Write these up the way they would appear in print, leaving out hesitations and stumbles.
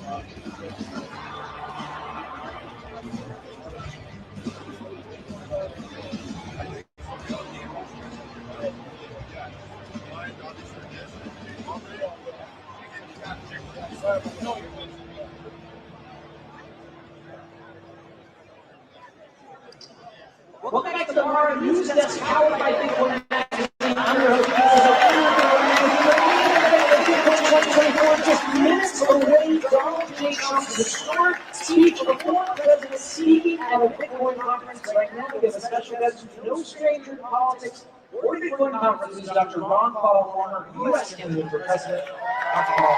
Welcome back to the Market News Desk, powered by Bitcoin Magazine. I'm your host, Bitcoin 2024, just minutes away. Donald J. Trump's historic speech of the former president speaking at a Bitcoin conference right now. We have a special guest who's no stranger to politics or Bitcoin conferences, Dr. Ron Paul, former U.S. candidate for president. Dr. Paul.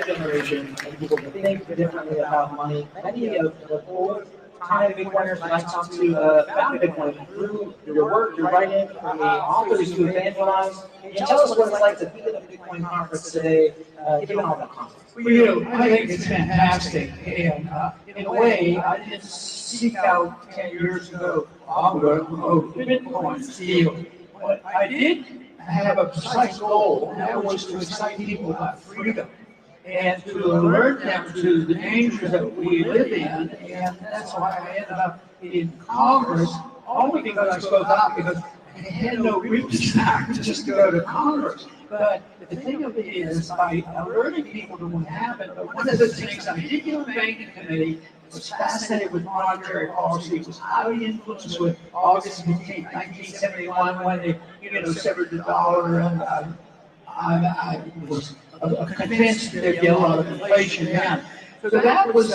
Generation and people think differently about money. Many of the old-time Bitcoiners that I talked to found Bitcoin through your work, your writing, from the authors who evangelize. Can you tell us what it's like to be at a Bitcoin conference today, given all that context? Well, I think it's fantastic, and in a way, I didn't seek out 10 years ago, I'm going to promote Bitcoin steal. But I did have a precise goal, and that was to excite people about freedom, and to alert them to the dangers that we live in, and that's why I ended up in Congress, only because I spoke out, because I had no reason to just go to Congress. But the thing of it is, by alerting people to what happened, one of the things I did in the banking committee was fascinated with monetary policy, was highly influenced with August 15, 1971, when they severed the dollar, and I was convinced there'd be a lot of inflation then. So that was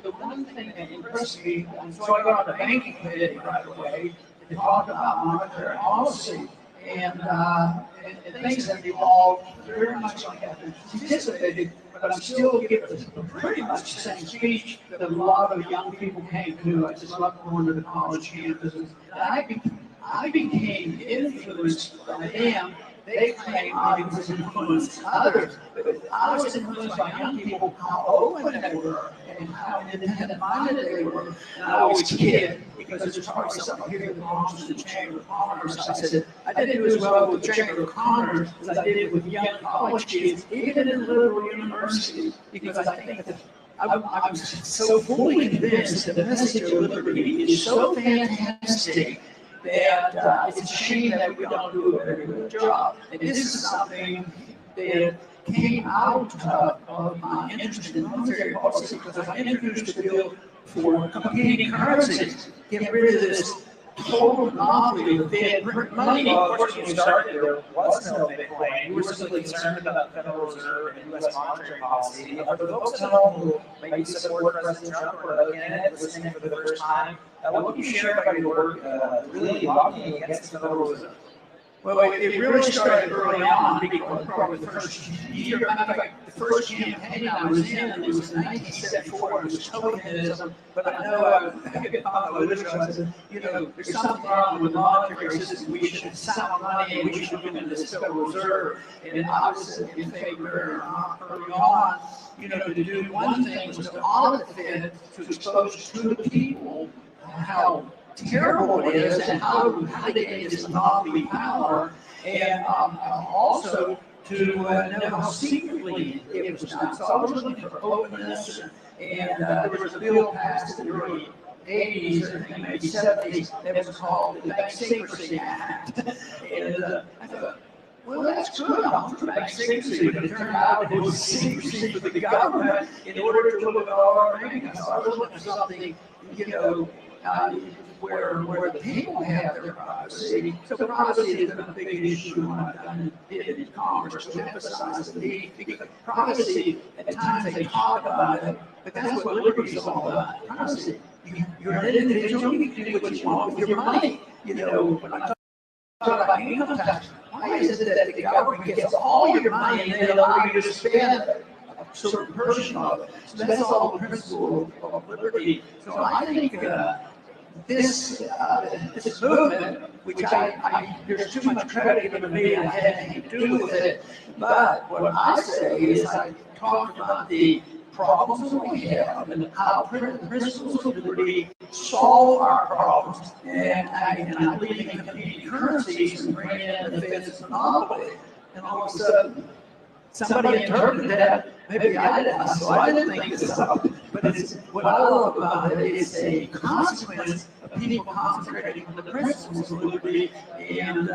the one thing that impressed me. And so I got on the banking committee right away to talk about monetary policy, and things have evolved very much like I anticipated. But I'm still giving pretty much the same speech that a lot of young people came to. I just love going to the college campuses. I became influenced by them. They claim I was influenced others, but I was influenced by young people, how open they were and how independent-minded they were. And I always kid, because there's probably something here that belongs to the Chamber of Commerce. I said, I didn't do as well with the Chamber of Commerce as I did with young college kids, even in liberal universities, because I think that I'm so fully convinced that the message of liberty is so fantastic that it's a shame that we don't do a very good job. And this is something that came out of my interest in monetary policy, because I introduced a bill for competing currencies, get rid of this total monopoly of fiat money. Well, of course, when you started, there was no Bitcoin. You were simply concerned about the Federal Reserve and U.S. monetary policy. For the folks at home who maybe support President Trump or a candidate listening for the first time, what can you share about your work really lobbying against the Federal Reserve? Well, it really started early on, because probably the first year. Matter of fact, the first campaign I was in, it was in 1974, it was tokenism. But I know I could follow the literature. I said, there's something wrong with the monetary system. We should sound money, and we should look into this Federal Reserve. And I was in favor early on, to do one thing was to audit the Fed, to expose to the people how terrible it is and how they gain this monopoly power, and also to know how secretly it was done. So I was looking for openness, and there was a bill passed in the early 80s, or maybe 70s, that was called the Bank Secrecy Act. And I thought, well, that's good. I'm for bank secrecy, but it turned out it was secrecy for the government in order to look at all our banking. So I was looking for something, where the people have their privacy. So privacy has been a big issue when I did in Congress to emphasize the need, because privacy, at times they talk about it, but that's what liberty is all about, privacy. You're an individual, you can do what you want with your money. When I talk about income tax, why is it that the government gets all your money and they allow you to spend a certain portion of it? So that's all the principle of liberty. So I think this movement, which there's too much credit given to me, I had anything to do with it. But what I say is I talked about the problems that we have and how principles of liberty solve our problems. And I believe in competing currencies and bring in the Fed's monopoly. and all of a sudden, somebody interpreted that. Maybe I did, so I didn't think this up. But it's, what I love about it is a consequence of people concentrating on the principles of liberty, and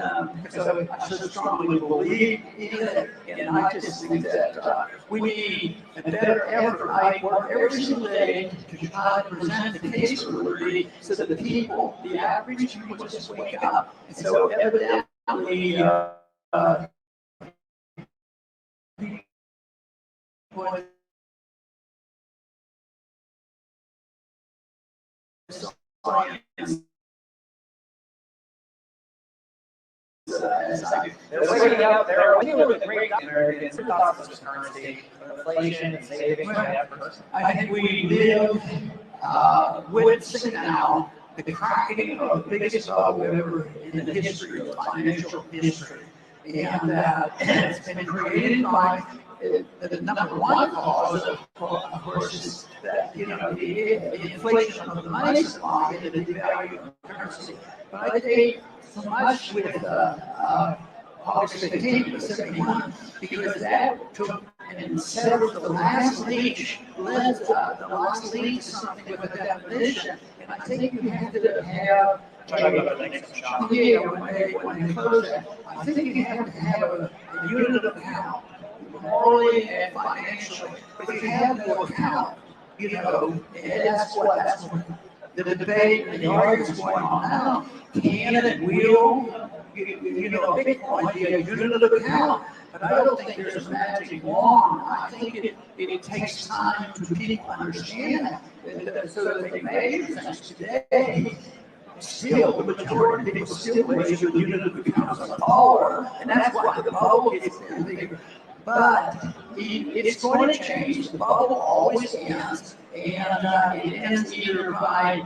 so I so strongly believe in it. And I just think that we need a better effort. I work every single day to try to present the case for liberty so that the people, the average people, just wake up. And so evidently, They're waking up. They're waking up with great Americans. Thoughts of this currency, inflation, and savings, and efforts. I think we live witnessing now the cracking of the biggest bubble ever in the history of financial history. And it's been created by the number one cause, of course, is that, the inflation of the money supply and the devaluing of the currency. But I think so much with August 15th of 71, because that took and severed the last leak, led the last leak to something with a definition. And I think you have to have when they close that, I think you have to have a unit of account, morally and financially. But if you have no account, and that's what the debate and the arguments going on now. Can and will, Bitcoin be a unit of account? But I don't think there's a magic wand. I think it takes time to people understand that, so that they measure things today. Still, the majority of people still measure the unit of account as a dollar, and that's why the bubble gets bigger. But it's going to change. The bubble always ends, and it ends either by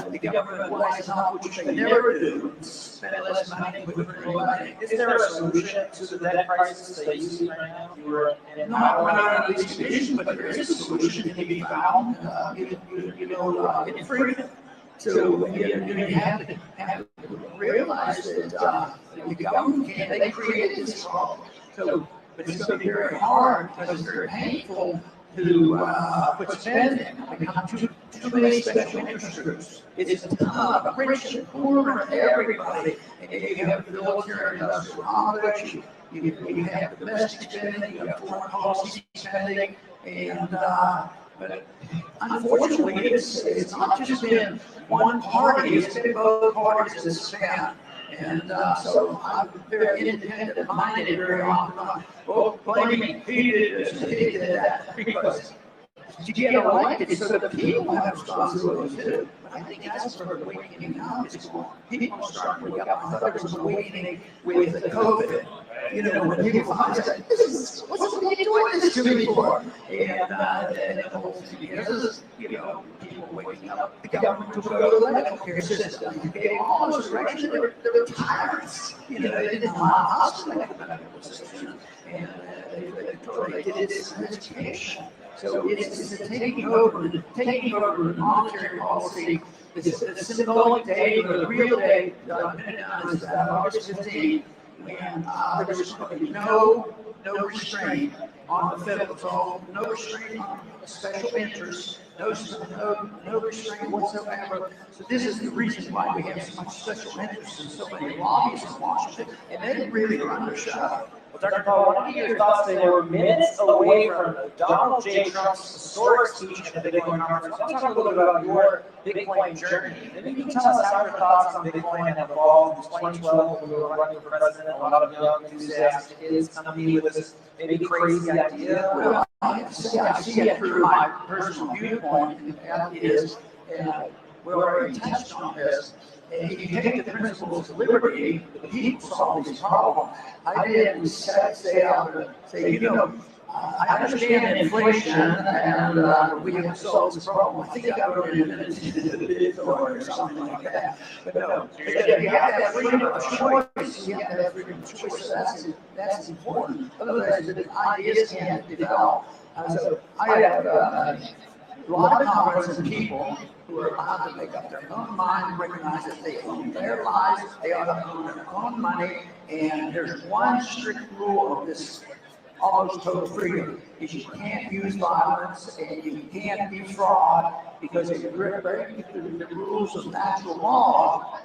the government wising up, which they never do, spend less money with money. Is there a solution to the debt crisis that you see right now? Not under these conditions, but there is a solution to be found in freedom. So you have to realize that the government they created this problem. So, but it's going to be very hard because it's very painful to put spending. Become too many special interest groups. It's a ton of rich and poor and everybody. And you have the military industrial complex. You have domestic spending. You have foreign policy spending, and but unfortunately, it's not just been one party, it's been both parties that spend. And so I'm very independent-minded very often. Well, blame me, he did this, he did that, because to get elected so that people have responsibility too. But I think that's where the awakening now is going. People are starting to wake up. I thought there was an awakening with the COVID. When people find that, what's the people doing this to me for? And the whole thing is, people waking up, the government took over the medical care system. You gave all those directions, they were tyrants. They didn't allow us to make the medical system. And they did this in education. So it's taking over the monetary policy. The symbolic date or the real date is August 15th. And there was going to be no restraint on the federal, no restraint on special interests, no restraint whatsoever. So this is the reason why we have so much special interest and so many lobbyists in Washington, and they really run their show. Well, Dr. Paul, one of your thoughts, they were minutes away from Donald J. Trump's historic speech at the Bitcoin conference. I want to talk a little bit about your Bitcoin journey. Maybe you can tell us how your thoughts on Bitcoin have evolved in 2012 when you were running for president. A lot of young enthusiastic kids come to me with this maybe crazy idea. Well, I see it through my personal viewpoint, and that is, we already touched on this. And if you take the principles of liberty, the people solve these problems. I didn't say out and say, I understand inflation and we have to solve this problem. I think I wrote it in a or something like that. But no, you have to have freedom of choice. You have to have freedom of choice. So that's important. Otherwise, the ideas can't develop. So I have a lot of confidence in people who are allowed to make up their own mind and recognize that they own their lives, they ought to own their own money, and there's one strict rule of this almost total freedom, is you can't use violence and you can't be fraud, because if you break the rules of natural law,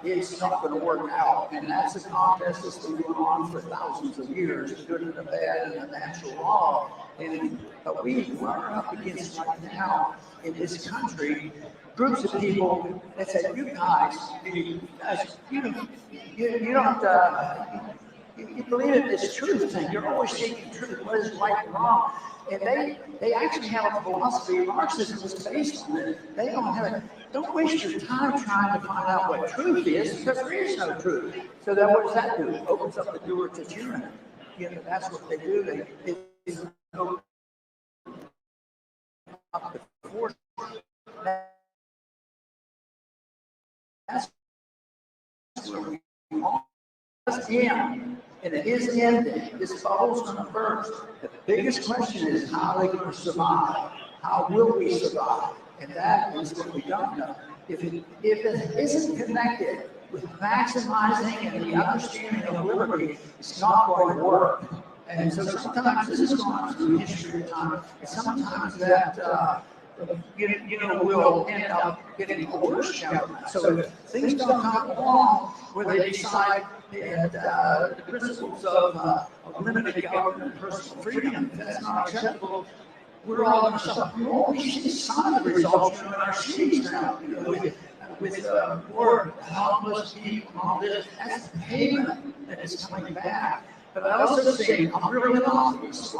it's not going to work out. And that's a contest that's been going on for thousands of years, the good and the bad and the natural law. And but we are up against right now in this country groups of people that say, you guys, you don't. You believe in this truth thing. You're always seeking truth. What is right and wrong? And they actually have a philosophy. Marxism is based on it. They don't have it. Don't waste your time trying to find out what truth is, because there is no truth. So then what does that do? It opens up the door to tyranny. You know, that's what they do. They open up the force. That's where we are. And it is ending. This bubble's going to burst. The biggest question is, how are they going to survive? How will we survive? And that is what we don't know. If it isn't connected with maximizing and the understanding of liberty, it's not going to work. And so sometimes this is going through history of time. And sometimes that we'll end up getting a worse government. So if things don't come along where they decide that the principles of limited government and personal freedom, if that's not acceptable, we're all going to suffer. We always see some of the results in our cities now, with more homeless people and all this. That's the payment that is coming back. But I also say, I'm really not on this,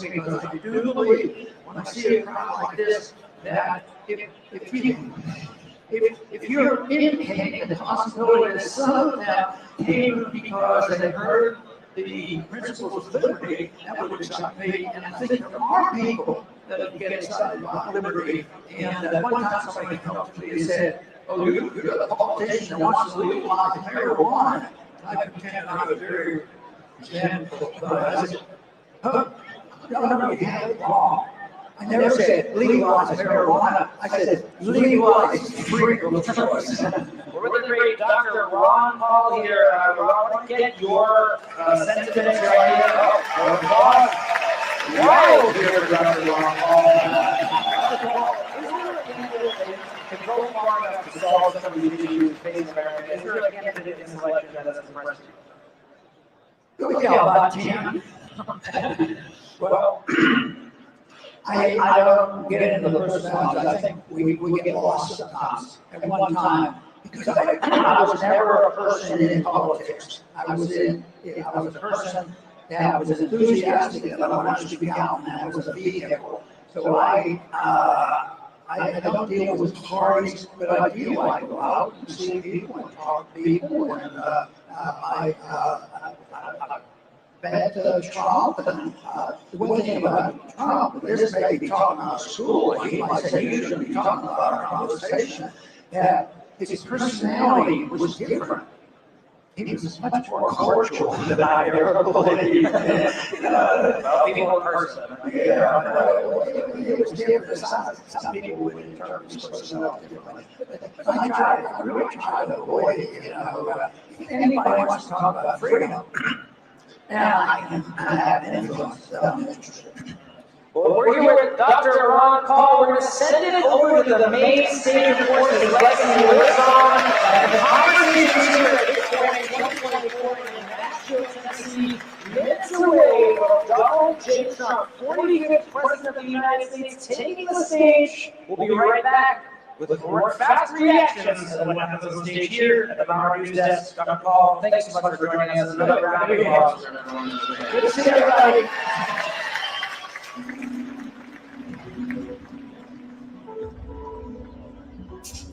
because I do believe, when I see a crowd like this, that if you're indicating the possibility that some of them came because they heard the principles of liberty, that would excite me. And I think there are people that get excited about liberty. And at one time somebody came up to me and said, oh, you're a politician that wants to legalize marijuana. I pretend I'm a very example, but I said, oh, no, you have it wrong. I never said legalize marijuana. I said legalize freedom of choice. We're with the great Dr. Ron Paul here. Ron, I want to get your sentiments, your idea. Ron, wild here for Dr. Ron Paul. Control far enough to solve some of these issues facing America. Is there a candidate in this election that has impressed you? Yeah, about 10. Well, I don't get into the personalities. I think we get lost sometimes at one time, because I was never a person in politics. I was a person that was enthusiastic, that I wanted to speak out, and that was a vehicle. So I don't deal with parties, but I do like to go out and see people and talk to people, and I bet Trump, and the one thing about Trump, this may be talking out of school, he might say, you shouldn't be talking about our conversation, that his personality was different. He was much more cultural than I ever believed. People in person. It was different. Some people would interpret his personality differently. But I really try to avoid it. If anybody wants to talk about freedom, and I can have an influence that I'm interested. Well, we're here with Dr. Ron Paul. We're going to send it over to the main stage, of course, as Lexi lives on. And the conversations here at Bitcoin 2024 in Nashville, Tennessee, minutes away from Donald J. Trump, 45th President of the United States, taking the stage. We'll be right back with more fast reactions of what happens on stage here at the Mount News Desk. Dr. Paul, thanks so much for joining us. Another round of applause. Good to see everybody.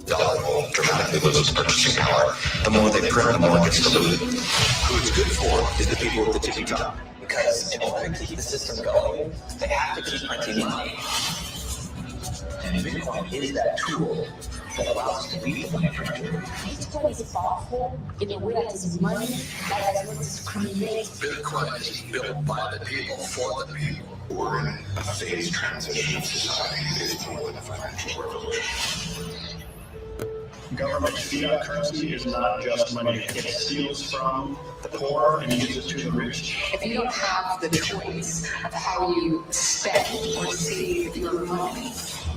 Dollar will dramatically lose its purchasing power. The more they print, the more it gets diluted. Who it's good for is the people with the tippy top. Because in order to keep the system going, they have to keep printing money. And Bitcoin is that tool that allows us to beat the money printer. Bitcoin is powerful in a way that is money that does not discriminate. Bitcoin is built by the people for the people. We're in a phase transition of society. It's more than a financial revolution. Government fiat currency is not just money. It steals from the poor and gives it to the rich. If you don't have the choice of how you spend or save your money,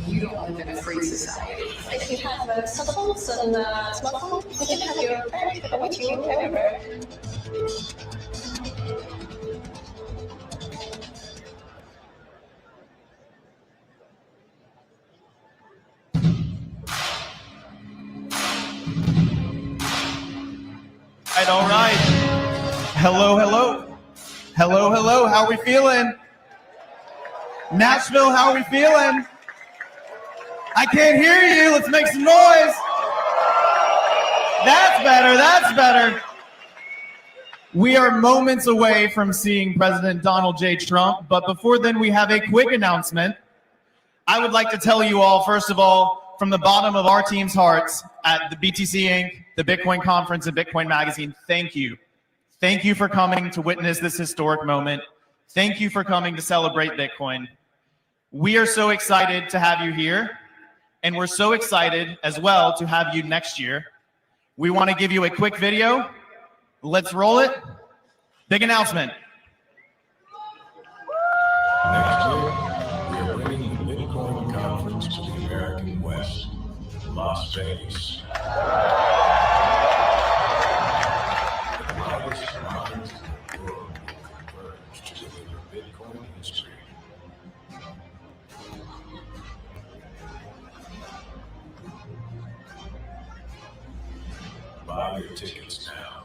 you don't live in a free society. If you have cell phones and smartphone, you can have your bank with you everywhere. All right. Hello, hello. Hello, hello. How are we feeling? Nashville, how are we feeling? I can't hear you. Let's make some noise. That's better. That's better. We are moments away from seeing President Donald J. Trump, but before then, we have a quick announcement. I would like to tell you all, first of all, from the bottom of our team's hearts at the BTC Inc., the Bitcoin Conference, and Bitcoin Magazine, thank you. Thank you for coming to witness this historic moment. Thank you for coming to celebrate Bitcoin. We are so excited to have you here, and we're so excited as well to have you next year. We want to give you a quick video. Let's roll it. Big announcement. Next year, we are bringing the Bitcoin Conference to the American West, Las Vegas. The brightest minds in the world will converge to deliver Bitcoin history. Buy your tickets now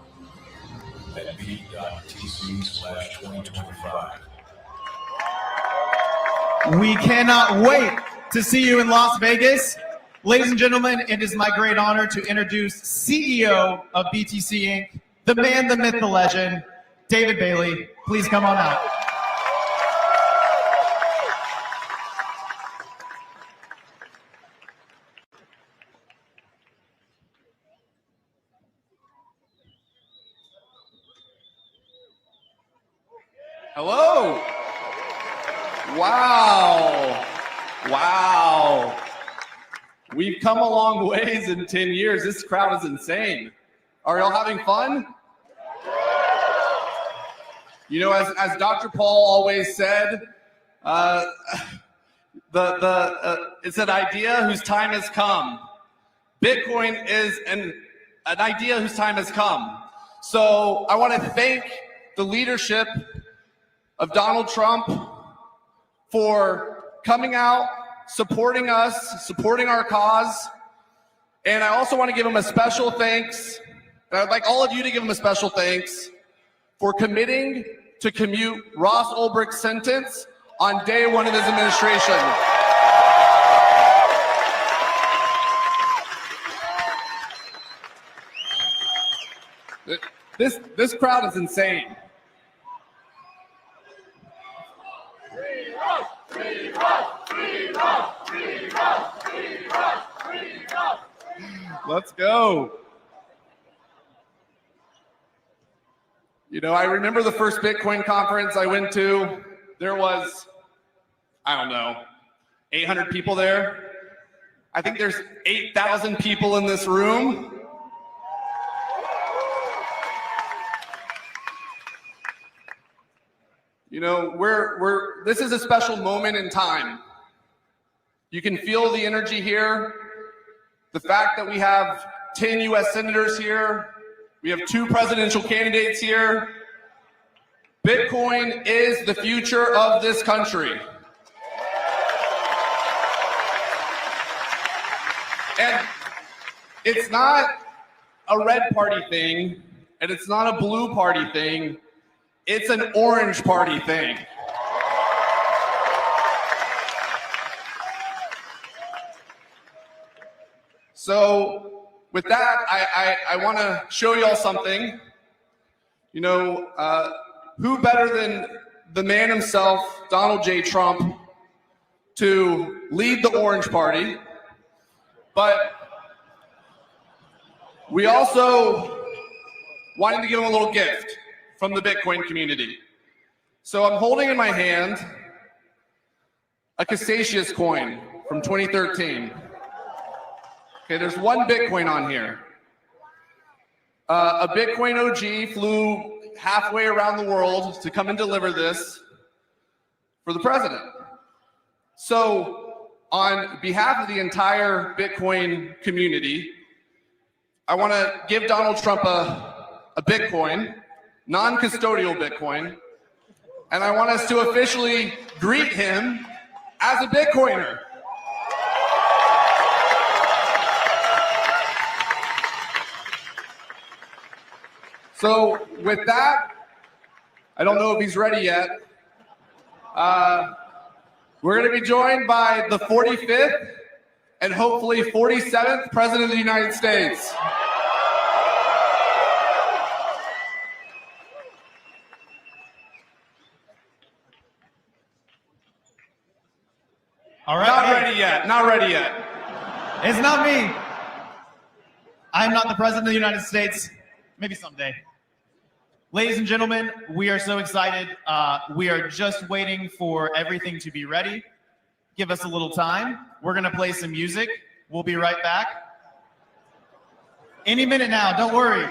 at b.tc/2025. We cannot wait to see you in Las Vegas. Ladies and gentlemen, it is my great honor to introduce CEO of BTC Inc., the man, the myth, the legend, David Bailey. Please come on out. Hello. Wow. Wow. We've come a long ways in 10 years. This crowd is insane. Are y'all having fun? You know, as Dr. Paul always said, it's an idea whose time has come. Bitcoin is an idea whose time has come. So I want to thank the leadership of Donald Trump for coming out, supporting us, supporting our cause. And I also want to give him a special thanks, and I'd like all of you to give him a special thanks for committing to commute Ross Ulbricht's sentence on day one of his administration. This crowd is insane. Let's go. You know, I remember the first Bitcoin conference I went to. There was, I don't know, 800 people there. I think there's 8,000 people in this room. You know, this is a special moment in time. You can feel the energy here. The fact that we have 10 US senators here, we have 2 presidential candidates here. Bitcoin is the future of this country. And it's not a red party thing, and it's not a blue party thing. It's an orange party thing. So with that, I want to show y'all something. You know, who better than the man himself, Donald J. Trump, to lead the Orange Party? But we also wanted to give him a little gift from the Bitcoin community. So I'm holding in my hand a Cassasius coin from 2013. Okay, there's one Bitcoin on here. A Bitcoin OG flew halfway around the world to come and deliver this for the president. So, on behalf of the entire Bitcoin community, I want to give Donald Trump a Bitcoin, non-custodial Bitcoin, and I want us to officially greet him as a Bitcoiner. So with that, I don't know if he's ready yet. We're going to be joined by the 45th and hopefully 47th President of the United States. All right. Not ready yet. Not ready yet. It's not me. I'm not the President of the United States. Maybe someday. Ladies and gentlemen, we are so excited. We are just waiting for everything to be ready. Give us a little time. We're going to play some music. We'll be right back. Any minute now, don't worry.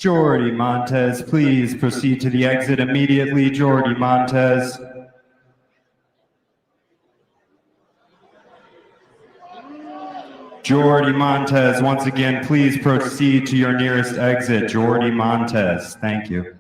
Jordy Montez, please proceed to the exit immediately. Jordy Montez. Jordy Montez, once again, please proceed to your nearest exit. Jordy Montez, thank you.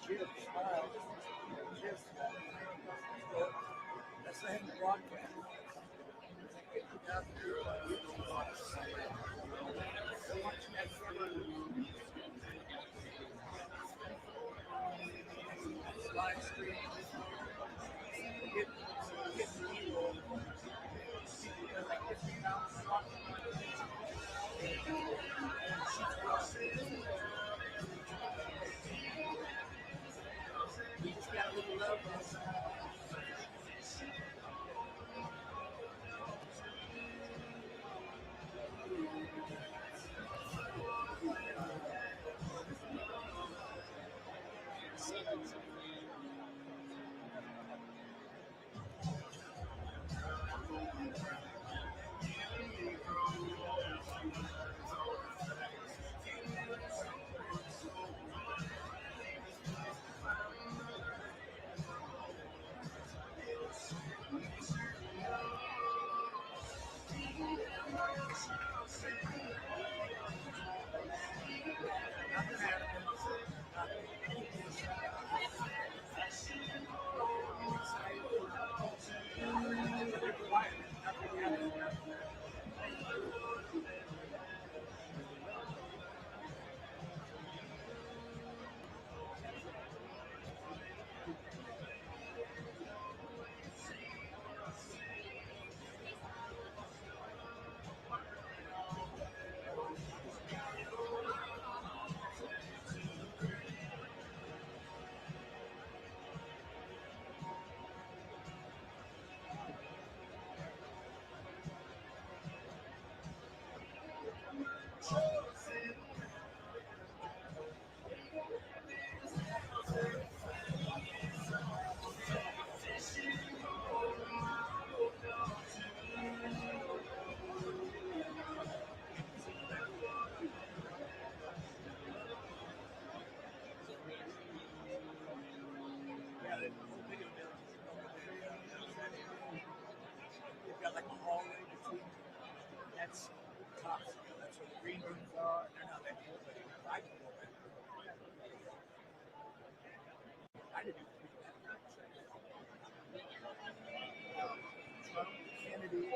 Cheers. Cheers. That's the end of the broadcast. Live stream. We just got a little love. They've got like a hallway between. That's tough. That's where the green rooms are. They're not that cool, but I can go back. I didn't even Trump, Kennedy,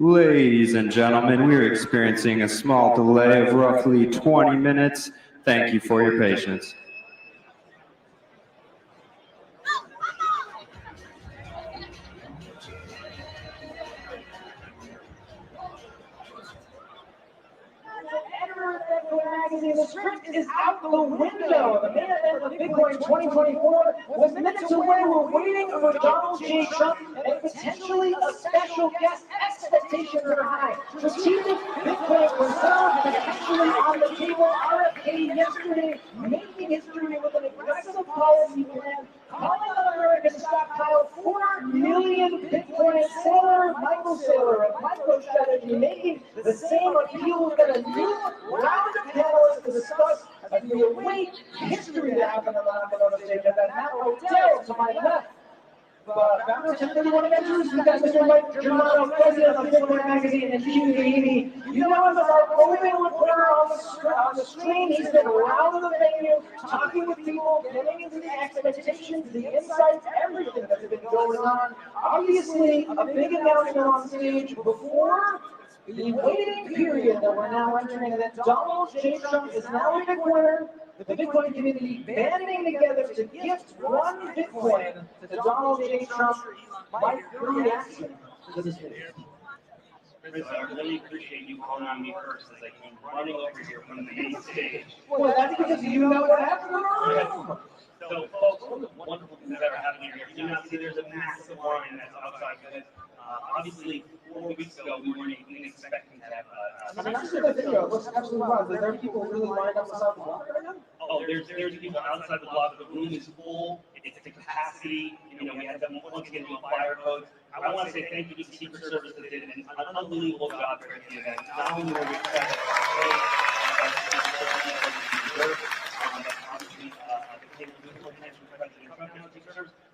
Ladies and gentlemen, we are experiencing a small delay of roughly 20 minutes. Thank you for your patience. Magazine, the script is out the window. The main event of Bitcoin 2024 was minutes away. We're waiting for Donald J. Trump and potentially a special guest. Expectations are high. Strategic Bitcoin reserve potentially on the table. RFK yesterday making history with an aggressive policy plan, calling on America to stockpile 4 million Bitcoin. Saylor, Michael Saylor of MicroStrategy, making the same appeal with a new round of panelists to discuss as we await history to happen on the stage. And then Matt Odell to my left. Founder of 1031 Ventures, we've got Mr. Mike Germano, president of Bitcoin Magazine, and Hugh Gaimi. You know him as our roving reporter on the screen. He's been around the venue, talking with people, getting into the expectations, the insights, everything that's been going on. Obviously, a big announcement on stage before the waiting period that we're now entering, that Donald J. Trump is now a Bitcoiner. The Bitcoin community banding together to gift 1 Bitcoin to Donald J. Trump. Mike, your reaction to this video? Chris, I really appreciate you calling on me first as I came running over here from the main stage. Well, that's because you know what happened in the room. So, folks, one of the wonderful things that are happening here, you do not see there's a massive line that's outside because obviously 4 weeks ago we weren't even expecting to have I mean, I see the video. It looks absolutely wild. Are there people really lined up outside the block right now? Oh, there's people outside the block. The room is full. It's the capacity. You know, we had them once again do a fire code. I want to say thank you to the Secret Service that did an unbelievable job here at the event. Not only were we expected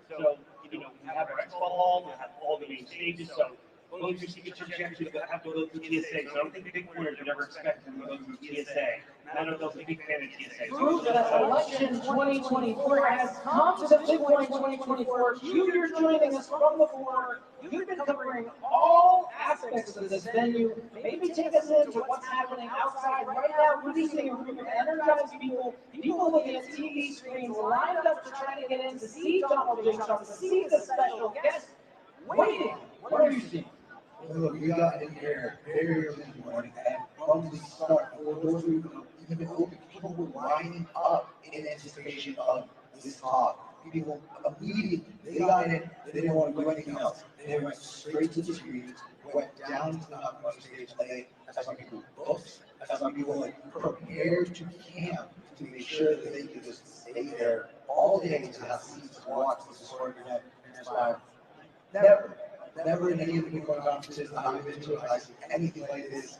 so, you know, we have our expo hall, we have all the main stages, so going through Secret Service, you actually have to go through TSA. So I don't think Bitcoiners would ever expect them to go through TSA. I don't know if they're a big fan of TSA. Proof that election 2024 has come to Bitcoin 2024. Hugh, you're joining us from the floor. You've been covering all aspects of this venue. Maybe take us into what's happening outside right now. We're seeing a group of energized people, people looking at TV screens, lined up to try to get in to see Donald J. Trump, to see the special guest, waiting. What are you seeing? Look, we got in here very early in the morning, and from the start, for those who even open, people were lining up in anticipation of this talk. People immediately, they got in, they didn't want to do anything else. They went straight to the screens, went down to the upfront stage late. That's why people booked. That's why people like prepared to camp to make sure that they could just stay there all day to have seats to watch this historic event. And that's why never never in any of the Bitcoin conferences that I've been to have I seen anything like this.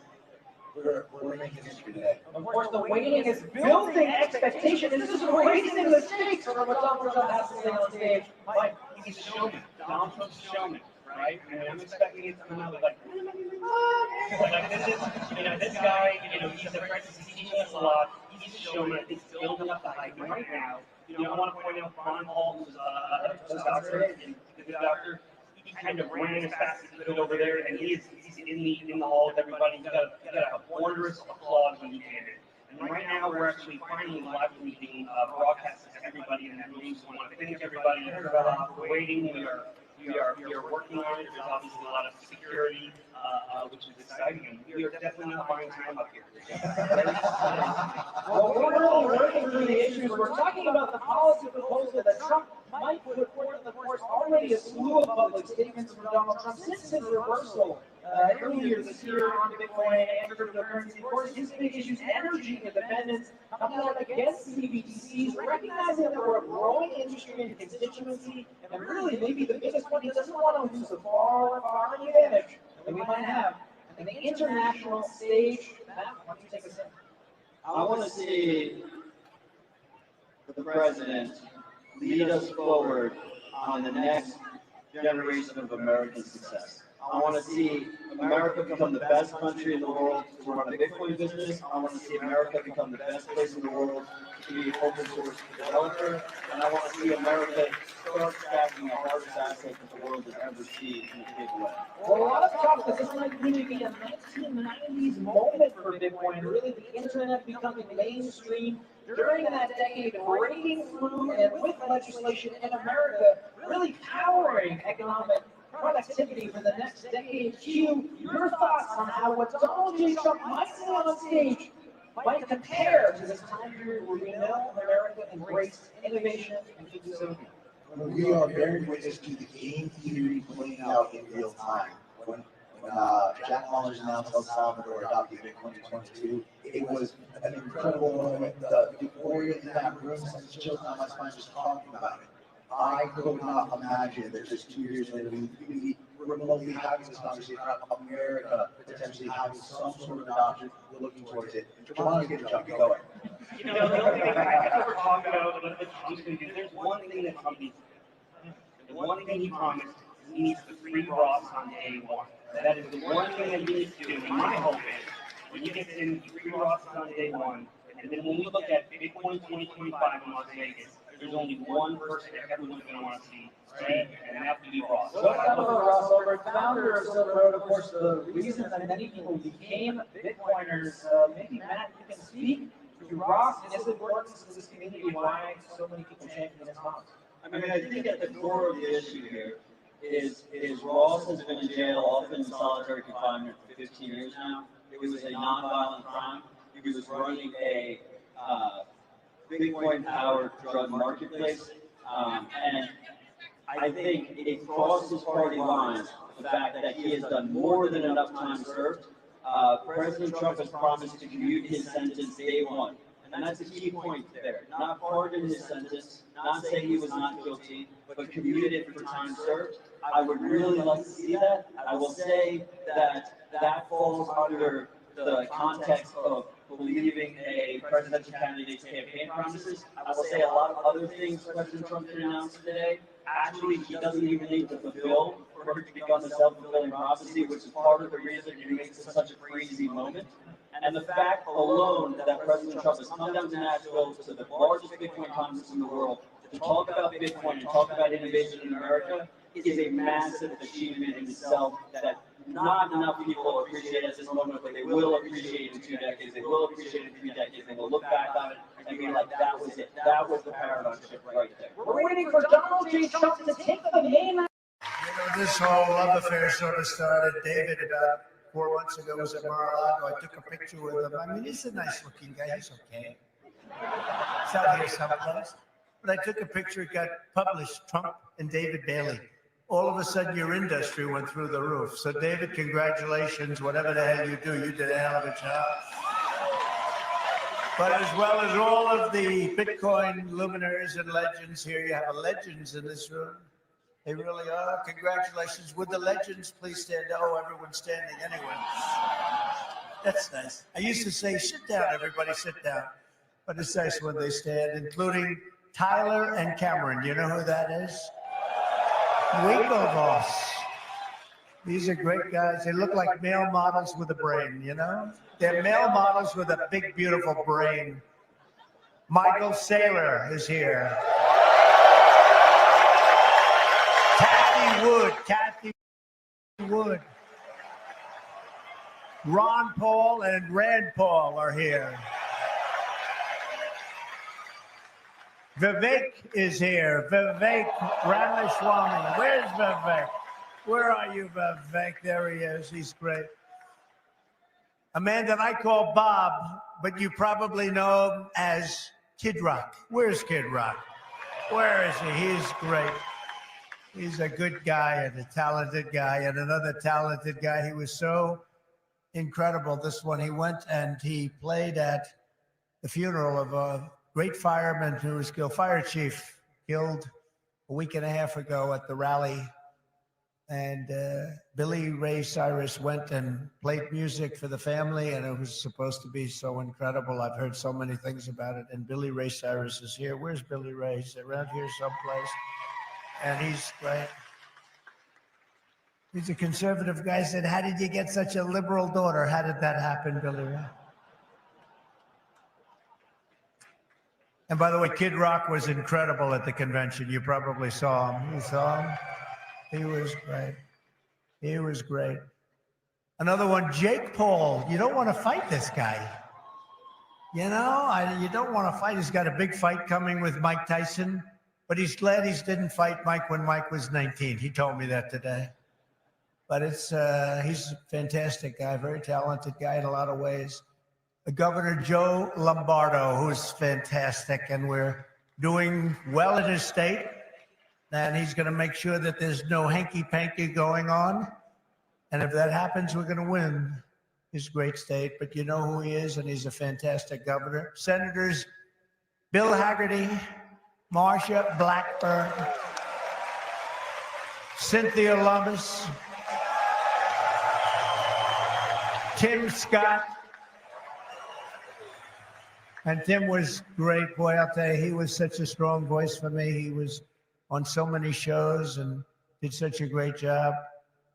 We're making history today. Of course, the waiting is building expectation. This is raising the stakes for what Donald Trump has to say on stage. Mike, he's a showman. Donald Trump's a showman, right? And I'm expecting it to come out like this is, this guy, he's a apprentice, he's teaching us a lot. He's a showman. He's building up the hype right now. I want to point out Ron Paul, who's a doctor, and a good doctor. He kind of ran as fast as he could over there, and he's in the hall with everybody. He got a wondrous applause when he did it. And right now, we're actually finally live tweeting broadcasts to everybody in that room. So I want to thank everybody for waiting. We are working on it. There's obviously a lot of security, which is exciting, and we are definitely not buying time up here. Well, we're really working through the issues. We're talking about the policy proposal that Trump might put forth. Of course, already a slew of public statements from Donald Trump since his reversal earlier this year on Bitcoin and cryptocurrency. Of course, his big issues: energy independence, coming out against CBDCs, recognizing that we're a growing industry and constituency, and really maybe the biggest one, he doesn't want to lose the far advantage that we might have in the international stage. Matt, why don't you take us in? I want to see the president lead us forward on the next generation of American success. I want to see America become the best country in the world to run a Bitcoin business. I want to see America become the best place in the world to be an open source developer. And I want to see America start tracking the hardest asset that the world has ever seen in a big way. Well, a lot of talk that this might really be a 1990s moment for Bitcoin, really the internet becoming mainstream during that decade, breaking through and with legislation in America, really powering economic productivity for the next decade. Q, your thoughts on how what Donald J. Trump might say on stage might compare to this time period where we know America embraced innovation and inclusivity. We are bearing witness to the game theory playing out in real time. When Jack Mallers announced El Salvador adopted Bitcoin in 2022, it was an incredible moment. The euphoria in that room sent chills down my spine just talking about it. I could not imagine that just 2 years later we'd be remotely having this conversation about America potentially having some sort of adoption. We're looking towards it. Javon's getting jumpy. Go ahead. The only thing I ever talk about what Trump's going to do, there's one thing that Trump needs to do. The one thing he promised is he needs the free Roths on day one. That is the one thing that he needs to do. And my hope is when he gets in the free Roths on day one, and then when we look at Bitcoin 2025 in Las Vegas, there's only one person that everyone's going to want to see, right? And that would be Ross. So let's talk about Ross Ulbricht, founder of Silk Road. Of course, the reason that many people became Bitcoiners. Maybe Matt, you can speak to Ross and his importance to this community, why so many people champion his cause. I mean, I think at the core of the issue here is Ross has been in jail, often in solitary confinement for 15 years now. It was a nonviolent crime. He was running a Bitcoin-powered drug marketplace, and I think it crosses party lines the fact that he has done more than enough time served. President Trump has promised to commute his sentence day one, and that's a key point there. Not pardon his sentence, not say he was not guilty, but commute it for time served. I would really like to see that. I will say that falls under the context of believing a presidential candidate's campaign promises. I will say a lot of other things President Trump can announce today, actually he doesn't even need to fulfill for it to become a self-fulfilling prophecy, which is part of the reason he makes it such a crazy moment. And the fact alone that President Trump has come down to Nashville to the largest Bitcoin conference in the world to talk about Bitcoin and talk about innovation in America is a massive achievement in itself that not enough people appreciate at this moment, but they will appreciate in 2 decades. They will appreciate in 3 decades. They will look back on it and be like, that was it. That was the paradigm shift right there. We're waiting for Donald J. Trump to take the main. This whole love affair sort of started. David, about 4 months ago, was at Mar-a-Lago. I took a picture with him. I mean, he's a nice-looking guy. He's okay. He's out here someplace. But I took a picture. It got published, Trump and David Bailey. All of a sudden, your industry went through the roof. So, David, congratulations. Whatever the hell you do, you did a hell of a job. But as well as all of the Bitcoin luminaries and legends here, you have legends in this room. They really are. Congratulations. Would the legends please stand? Oh, everyone's standing anyway. That's nice. I used to say, sit down, everybody sit down. But it's nice when they stand, including Tyler and Cameron. Do you know who that is? Winklevoss. These are great guys. They look like male models with a brain, you know? They're male models with a big, beautiful brain. Michael Saylor is here. Kathy Wood. Ron Paul and Rand Paul are here. Vivek is here. Vivek Ramaswamy. Where's Vivek? Where are you, Vivek? There he is. He's great. A man that I call Bob, but you probably know him as Kid Rock. Where's Kid Rock? Where is he? He's great. He's a good guy and a talented guy and another talented guy. He was so incredible. This one, he went and he played at the funeral of a great fireman who was killed, fire chief, killed a week and a half ago at the rally. And Billy Ray Cyrus went and played music for the family, and it was supposed to be so incredible. I've heard so many things about it. And Billy Ray Cyrus is here. Where's Billy Ray? He's around here someplace. And he's great. He's a conservative guy. Said, how did you get such a liberal daughter? How did that happen, Billy Ray? And by the way, Kid Rock was incredible at the convention. You probably saw him. You saw him? He was great. He was great. Another one, Jake Paul. You don't want to fight this guy. You know, you don't want to fight. He's got a big fight coming with Mike Tyson, but he's glad he didn't fight Mike when Mike was 19. He told me that today. But he's a fantastic guy, very talented guy in a lot of ways. Governor Joe Lombardo, who's fantastic, and we're doing well in his state. And he's going to make sure that there's no hanky-panky going on. And if that happens, we're going to win his great state. But you know who he is, and he's a fantastic governor. Senators Bill Haggerty, Marsha Blackburn, Cynthia Lummis, Tim Scott. And Tim was great. Boy, I'll tell you, he was such a strong voice for me. He was on so many shows and did such a great job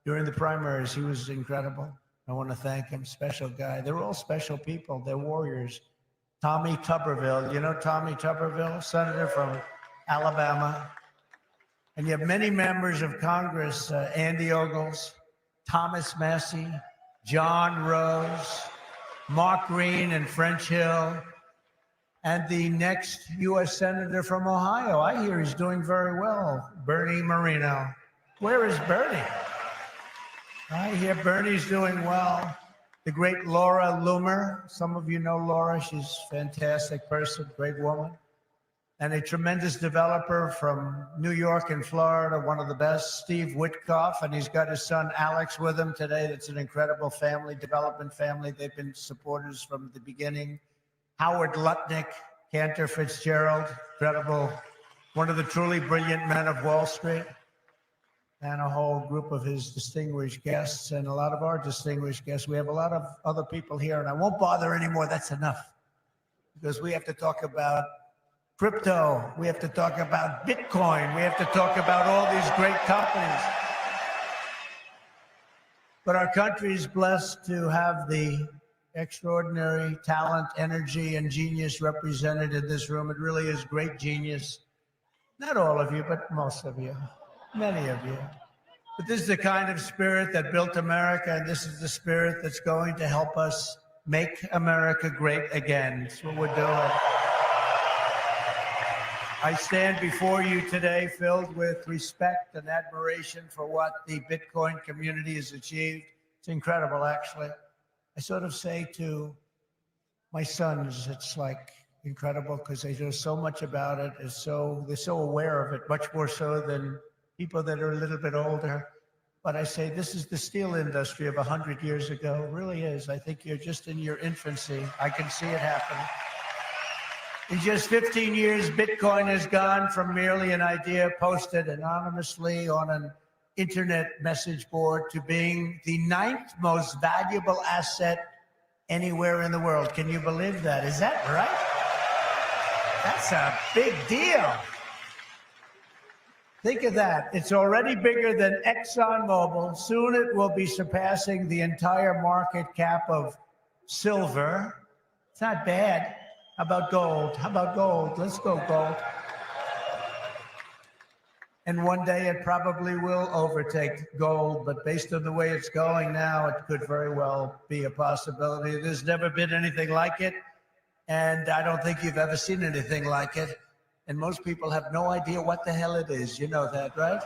during the primaries. He was incredible. I want to thank him. Special guy. They're all special people. They're warriors. Tommy Tuberville. You know Tommy Tuberville, senator from Alabama. And you have many members of Congress, Andy Ogles, Thomas Massey, John Rose, Mark Green and French Hill, and the next U.S. Senator from Ohio. I hear he's doing very well, Bernie Moreno. Where is Bernie? I hear Bernie's doing well. The great Laura Loomer. Some of you know Laura. She's a fantastic person, great woman. And a tremendous developer from New York and Florida, one of the best, Steve Witkoff, and he's got his son Alex with him today. That's an incredible family, development family. They've been supporters from the beginning. Howard Lutnick, Cantor Fitzgerald, incredible, one of the truly brilliant men of Wall Street, and a whole group of his distinguished guests and a lot of our distinguished guests. We have a lot of other people here, and I won't bother anymore. That's enough, because we have to talk about crypto. We have to talk about Bitcoin. We have to talk about all these great companies. But our country is blessed to have the extraordinary talent, energy, and genius represented in this room. It really is great genius. Not all of you, but most of you, many of you. But this is the kind of spirit that built America, and this is the spirit that's going to help us make America great again. That's what we're doing. I stand before you today filled with respect and admiration for what the Bitcoin community has achieved. It's incredible, actually. I sort of say to my sons, it's like incredible because they know so much about it. They're so aware of it, much more so than people that are a little bit older. But I say this is the steel industry of 100 years ago. It really is. I think you're just in your infancy. I can see it happening. In just 15 years, Bitcoin has gone from merely an idea posted anonymously on an internet message board to being the 9th most valuable asset anywhere in the world. Can you believe that? Is that right? That's a big deal. Think of that. It's already bigger than ExxonMobil. Soon it will be surpassing the entire market cap of silver. It's not bad. How about gold? How about gold? Let's go gold. And one day it probably will overtake gold, but based on the way it's going now, it could very well be a possibility. There's never been anything like it, and I don't think you've ever seen anything like it. And most people have no idea what the hell it is. You know that, right?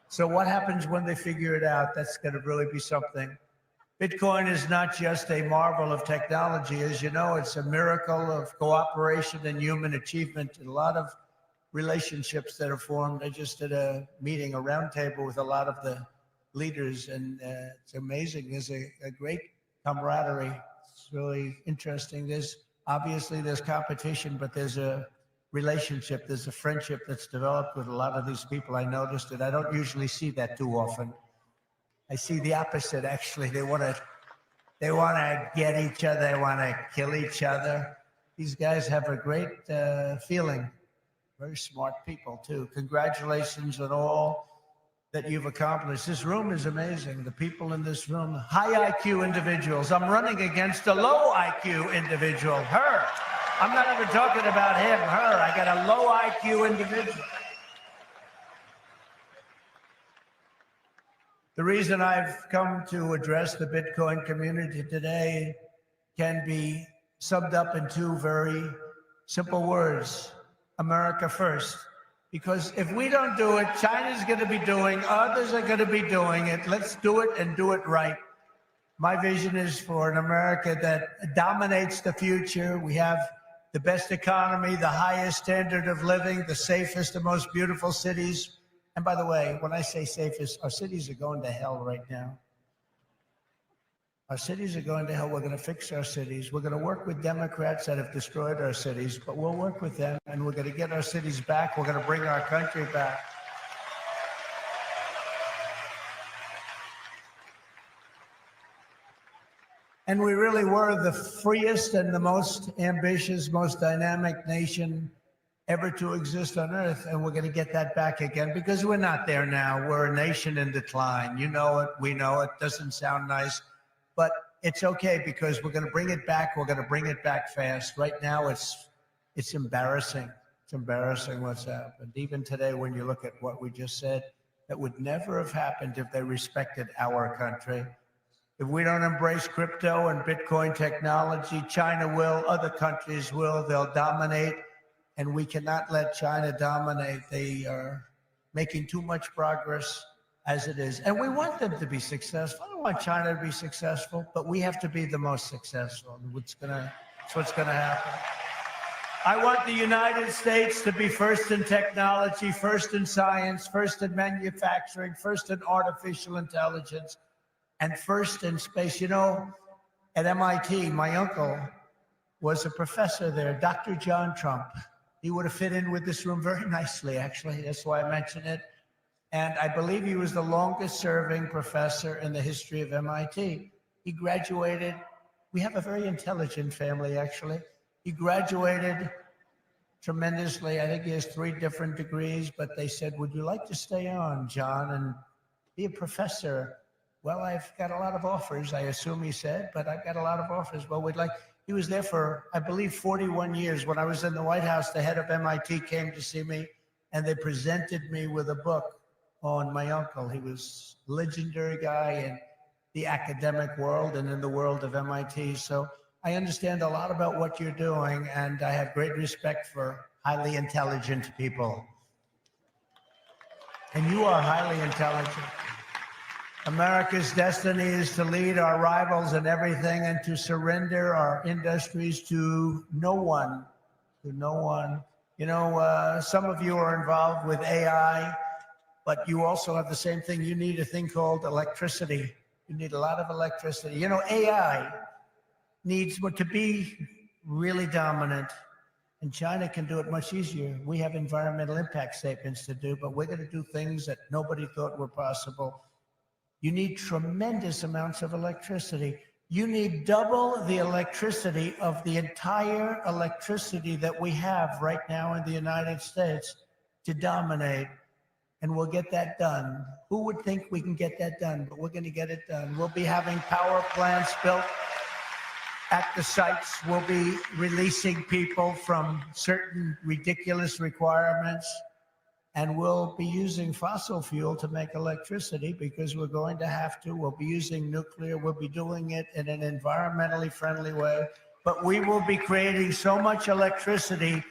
So what happens when they figure it out? That's going to really be something. Bitcoin is not just a marvel of technology. As you know, it's a miracle of cooperation and human achievement, and a lot of relationships that are formed. I just did a meeting, a roundtable with a lot of the leaders, and it's amazing. There's a great camaraderie. It's really interesting. There's competition, but there's a relationship, there's a friendship that's developed with a lot of these people. I noticed it. I don't usually see that too often. I see the opposite, actually. They want to get each other. They want to kill each other. These guys have a great feeling. Very smart people, too. Congratulations on all that you've accomplished. This room is amazing. The people in this room, high IQ individuals. I'm running against a low IQ individual, her. I'm not even talking about him, her. I got a low IQ individual. The reason I've come to address the Bitcoin community today can be summed up in two very simple words: America first. Because if we don't do it, China's going to be doing, others are going to be doing it. Let's do it and do it right. My vision is for an America that dominates the future. We have the best economy, the highest standard of living, the safest, the most beautiful cities. And by the way, when I say safest, our cities are going to hell right now. Our cities are going to hell. We're going to fix our cities. We're going to work with Democrats that have destroyed our cities, but we'll work with them, and we're going to get our cities back. We're going to bring our country back. And we really were the freest and the most ambitious, most dynamic nation ever to exist on Earth. And we're going to get that back again, because we're not there now. We're a nation in decline. You know it. We know it. Doesn't sound nice, but it's okay, because we're going to bring it back. We're going to bring it back fast. Right now, it's embarrassing. It's embarrassing what's happened. Even today, when you look at what we just said, that would never have happened if they respected our country. If we don't embrace crypto and Bitcoin technology, China will, other countries will, they'll dominate, and we cannot let China dominate. They are making too much progress as it is, and we want them to be successful. I don't want China to be successful, but we have to be the most successful. That's what's gonna happen. I want the United States to be first in technology, first in science, first in manufacturing, first in artificial intelligence, and first in space. You know, at MIT, my uncle was a professor there, Dr. John Trump. He would have fit in with this room very nicely, actually. That's why I mentioned it. And I believe he was the longest serving professor in the history of MIT. He graduated. We have a very intelligent family, actually. He graduated tremendously. I think he has 3 different degrees, but they said, would you like to stay on, John, and be a professor? Well, I've got a lot of offers, I assume he said, but I've got a lot of offers. Well, he was there for, I believe, 41 years. When I was in the White House, the head of MIT came to see me, and they presented me with a book on my uncle. He was a legendary guy in the academic world and in the world of MIT. So I understand a lot about what you're doing, and I have great respect for highly intelligent people. And you are highly intelligent. America's destiny is to lead our rivals in everything and to surrender our industries to no one. To no one. You know, some of you are involved with AI, but you also have the same thing. You need a thing called electricity. You need a lot of electricity. You know, AI needs to be really dominant And China can do it much easier. We have environmental impact statements to do, but we're going to do things that nobody thought were possible. You need tremendous amounts of electricity. You need double the electricity of the entire electricity that we have right now in the United States to dominate. And we'll get that done. Who would think we can get that done? But we're going to get it done. We'll be having power plants built at the sites. We'll be releasing people from certain ridiculous requirements. And we'll be using fossil fuel to make electricity because we're going to have to. We'll be using nuclear. We'll be doing it in an environmentally friendly way. But we will be creating so much electricity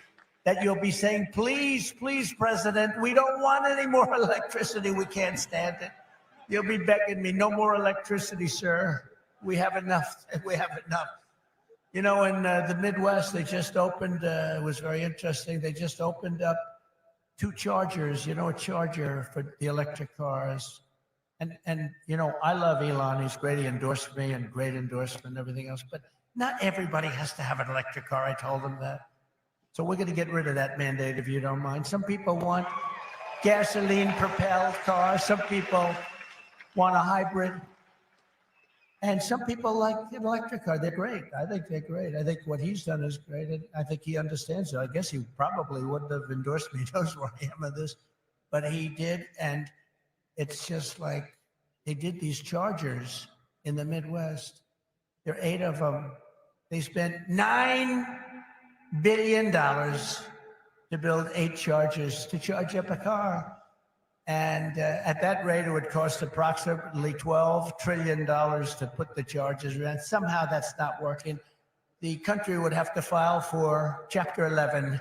that you'll be saying, please, please, President, we don't want any more electricity. We can't stand it. You'll be begging me, no more electricity, sir. We have enough. We have enough. You know, in the Midwest, they just opened, it was very interesting. They just opened up 2 chargers, you know, a charger for the electric cars. And you know, I love Elon. He's great. He endorsed me and great endorsement and everything else. But not everybody has to have an electric car. I told him that. So we're going to get rid of that mandate, if you don't mind. Some people want gasoline-propelled cars. Some people want a hybrid. And some people like an electric car. They're great. I think they're great. I think what he's done is great. And I think he understands it. I guess he probably wouldn't have endorsed me. He knows where I am with this. But he did. And it's just like they did these chargers in the Midwest. There are 8 of them. They spent $9 billion to build 8 chargers to charge up a car. And at that rate, it would cost approximately $12 trillion to put the chargers in. Somehow that's not working. The country would have to file for Chapter 11.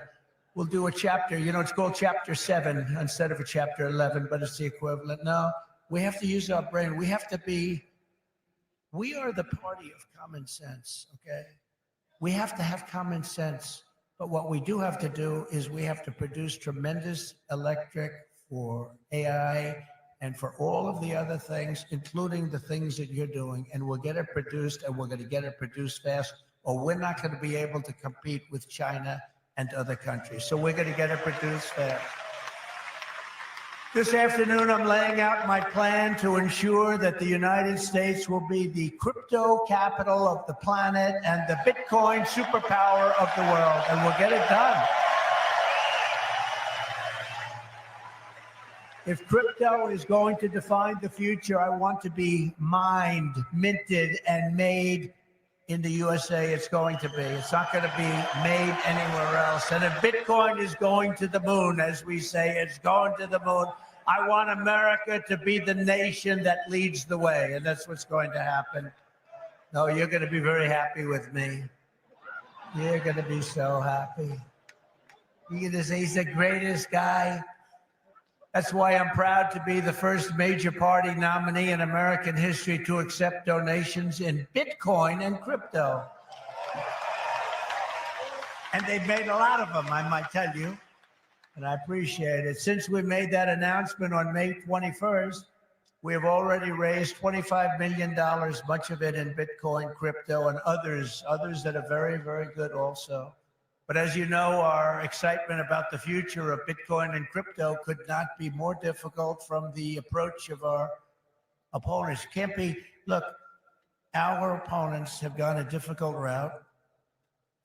We'll do a chapter, you know, it's called Chapter 7 instead of a Chapter 11, but it's the equivalent. No, we have to use our brain. We have to be, we are the party of common sense, okay? We have to have common sense. But what we do have to do is we have to produce tremendous electric for AI and for all of the other things, including the things that you're doing. And we'll get it produced, and we're going to get it produced fast, or we're not going to be able to compete with China and other countries. So we're going to get it produced fast. This afternoon, I'm laying out my plan to ensure that the United States will be the crypto capital of the planet and the Bitcoin superpower of the world, and we'll get it done. If crypto is going to define the future, I want to be mined, minted, and made in the USA. It's going to be. It's not going to be made anywhere else. And if Bitcoin is going to the moon, as we say, it's going to the moon. I want America to be the nation that leads the way, and that's what's going to happen. No, you're going to be very happy with me. You're going to be so happy. You're going to say he's the greatest guy. That's why I'm proud to be the first major party nominee in American history to accept donations in Bitcoin and crypto. And they've made a lot of them, I might tell you, and I appreciate it. Since we made that announcement on May 21st, we have already raised $25 million, much of it in Bitcoin, crypto, and others that are very, very good also. But as you know, our excitement about the future of Bitcoin and crypto could not be more difficult from the approach of our opponents. Can't be, look, our opponents have gone a difficult route.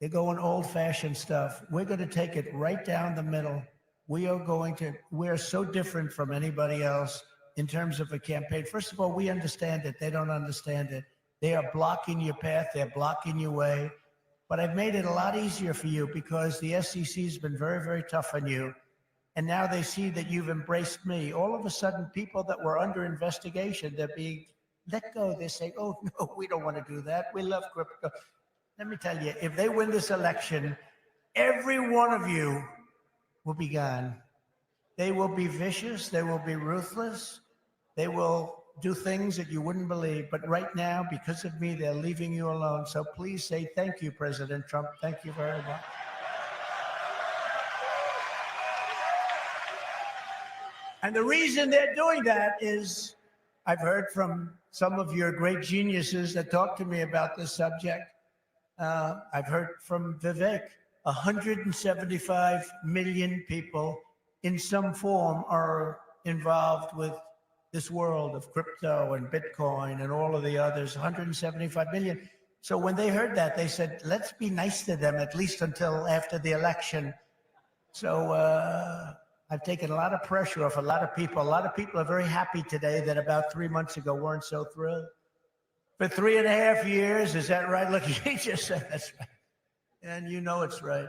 They're going old-fashioned stuff. We're going to take it right down the middle. We're so different from anybody else in terms of a campaign. First of all, we understand it. They don't understand it. They are blocking your path. They're blocking your way. But I've made it a lot easier for you because the SEC has been very, very tough on you. And now they see that you've embraced me. All of a sudden, people that were under investigation, they're being let go. They say, oh, no, we don't want to do that. We love crypto. Let me tell you, if they win this election, every one of you will be gone. They will be vicious. They will be ruthless. They will do things that you wouldn't believe. But right now, because of me, they're leaving you alone. So please say thank you, President Trump. Thank you very much. And the reason they're doing that is I've heard from some of your great geniuses that talk to me about this subject. I've heard from Vivek 175 million people in some form are involved with this world of crypto and Bitcoin and all of the others, 175 million. So when they heard that, they said, let's be nice to them at least until after the election. So I've taken a lot of pressure off a lot of people. A lot of people are very happy today that about 3 months ago weren't so thrilled. For 3.5 years, is that right? Look, he just said that's right. And you know it's right.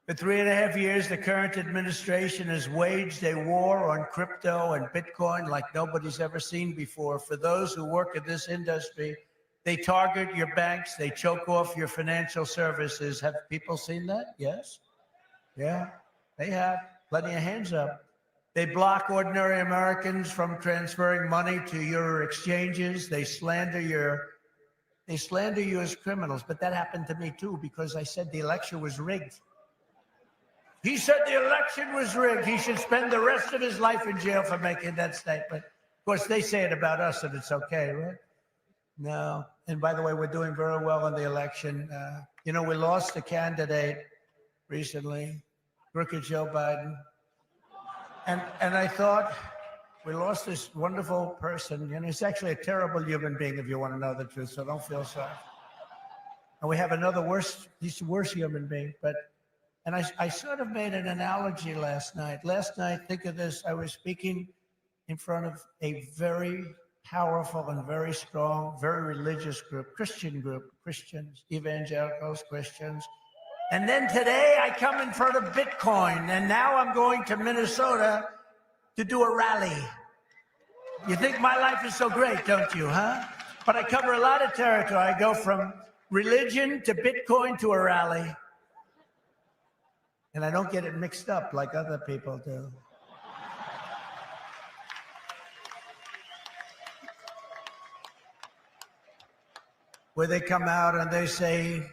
For 3.5 years, the current administration has waged a war on crypto and Bitcoin like nobody's ever seen before. For those who work in this industry, they target your banks, they choke off your financial services. Have people seen that? Yes? Yeah, they have. Plenty of hands up. They block ordinary Americans from transferring money to your exchanges. They slander you as criminals. But that happened to me too, because I said the election was rigged. He said the election was rigged. He should spend the rest of his life in jail for making that statement. Of course, they say it about us and it's okay, right? No. And by the way, we're doing very well in the election. We lost a candidate recently, crooked Joe Biden. And I thought, we lost this wonderful person. He's actually a terrible human being, if you want to know the truth, so don't feel sorry. And we have he's a worse human being. And I sort of made an analogy last night. Last night, think of this, I was speaking in front of a very powerful and very strong, very religious group, Christians, evangelicals, Christians. And then today I come in front of Bitcoin, and now I'm going to Minnesota to do a rally. You think my life is so great, don't you, huh? But I cover a lot of territory. I go from religion to Bitcoin to a rally. And I don't get it mixed up like other people do. Where they come out and they say,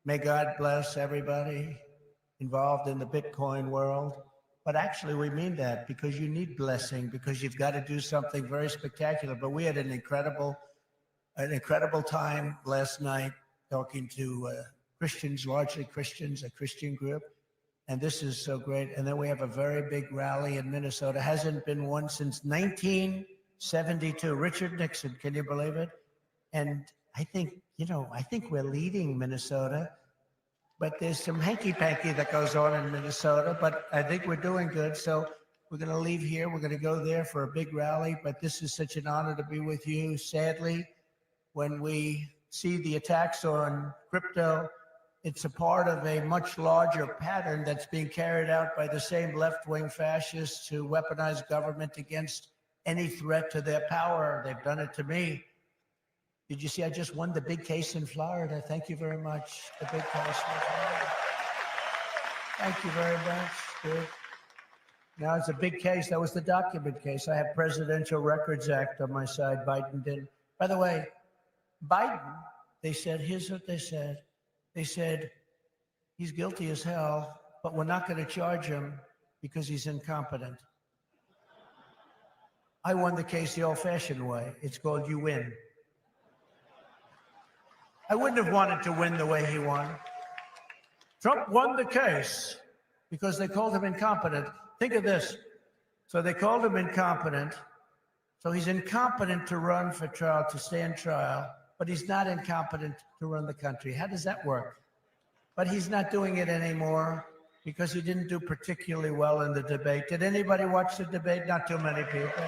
may God bless everybody involved in the Bitcoin world. But actually, we mean that because you need blessing, because you've got to do something very spectacular. But we had an incredible time last night talking to Christians, largely Christians, a Christian group. And this is so great. And then we have a very big rally in Minnesota. Hasn't been one since 1972. Richard Nixon, can you believe it? And I think we're leading Minnesota, but there's some hanky-panky that goes on in Minnesota, but I think we're doing good. So we're going to leave here. We're going to go there for a big rally, but this is such an honor to be with you. Sadly, when we see the attacks on crypto, it's a part of a much larger pattern that's being carried out by the same left-wing fascists who weaponize government against any threat to their power. They've done it to me. Did you see I just won the big case in Florida? Thank you very much. The big case in Florida. Thank you very much. Good. Now it's a big case. That was the document case. I have Presidential Records Act on my side. Biden didn't. By the way, Biden, they said, here's what they said. They said, he's guilty as hell, but we're not going to charge him because he's incompetent. I won the case the old-fashioned way. It's called you win. I wouldn't have wanted to win the way he won. Trump won the case because they called him incompetent. Think of this. So they called him incompetent. So he's incompetent to run for trial, to stand trial, but he's not incompetent to run the country. How does that work? But he's not doing it anymore because he didn't do particularly well in the debate. Did anybody watch the debate? Not too many people.